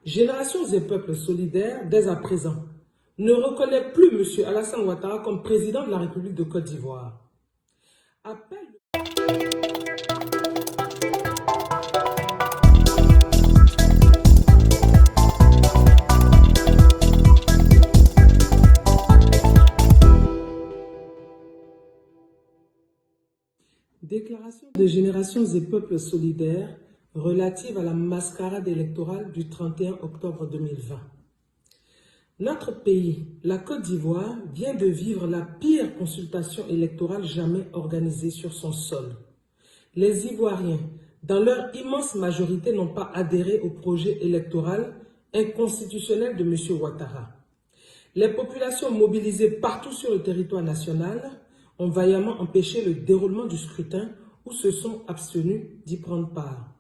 Générations et peuples solidaires, dès à présent, ne reconnaît plus M. Alassane Ouattara comme président de la République de Côte d'Ivoire. Déclaration de Générations et peuples solidaires relative à la mascarade électorale du 31 octobre 2020. Notre pays, la Côte d'Ivoire, vient de vivre la pire consultation électorale jamais organisée sur son sol. Les Ivoiriens, dans leur immense majorité, n'ont pas adhéré au projet électoral inconstitutionnel de M. Ouattara. Les populations mobilisées partout sur le territoire national ont vaillamment empêché le déroulement du scrutin ou se sont abstenus d'y prendre part.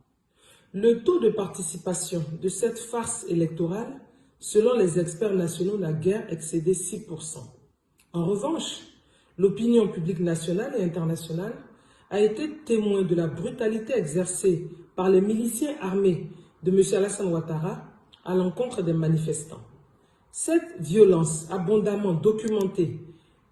Le taux de participation de cette farce électorale, selon les experts nationaux, n'a guère excédé 6%. En revanche, l'opinion publique nationale et internationale a été témoin de la brutalité exercée par les miliciens armés de M. Alassane Ouattara à l'encontre des manifestants. Cette violence abondamment documentée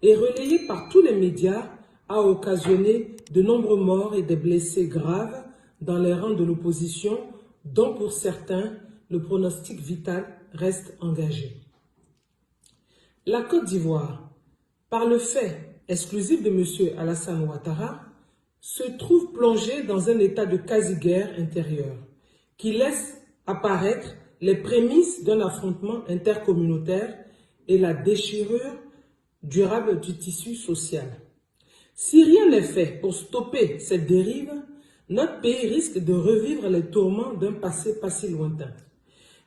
et relayée par tous les médias a occasionné de nombreux morts et des blessés graves dans les rangs de l'opposition, dont pour certains, le pronostic vital reste engagé. La Côte d'Ivoire, par le fait exclusif de M. Alassane Ouattara, se trouve plongée dans un état de quasi-guerre intérieure qui laisse apparaître les prémices d'un affrontement intercommunautaire et la déchirure durable du tissu social. Si rien n'est fait pour stopper cette dérive, notre pays risque de revivre les tourments d'un passé pas si lointain.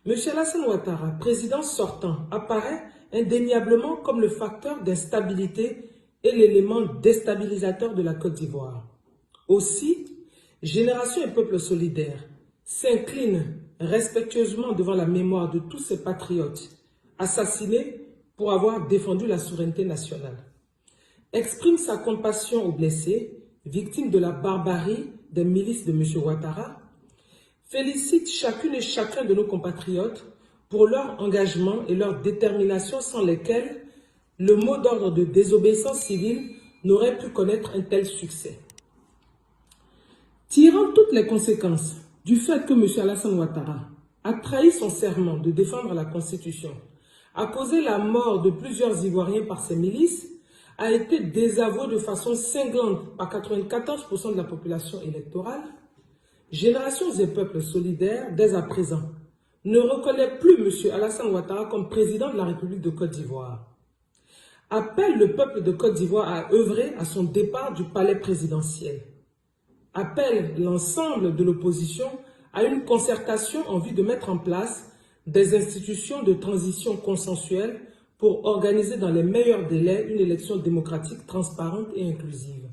M. Alassane Ouattara, président sortant, apparaît indéniablement comme le facteur d'instabilité et l'élément déstabilisateur de la Côte d'Ivoire. Aussi, Générations et peuples solidaires s'inclinent respectueusement devant la mémoire de tous ces patriotes assassinés pour avoir défendu la souveraineté nationale. Exprime sa compassion aux blessés, victimes de la barbarie des milices de M. Ouattara, félicite chacune et chacun de nos compatriotes pour leur engagement et leur détermination sans lesquels le mot d'ordre de désobéissance civile n'aurait pu connaître un tel succès. Tirant toutes les conséquences du fait que M. Alassane Ouattara a trahi son serment de défendre la Constitution, a causé la mort de plusieurs Ivoiriens par ses milices, a été désavoué de façon cinglante par 94% de la population électorale, Générations et peuples solidaires, dès à présent, ne reconnaît plus M. Alassane Ouattara comme président de la République de Côte d'Ivoire. Appelle le peuple de Côte d'Ivoire à œuvrer à son départ du palais présidentiel. Appelle l'ensemble de l'opposition à une concertation en vue de mettre en place des institutions de transition consensuelle pour organiser dans les meilleurs délais une élection démocratique, transparente et inclusive.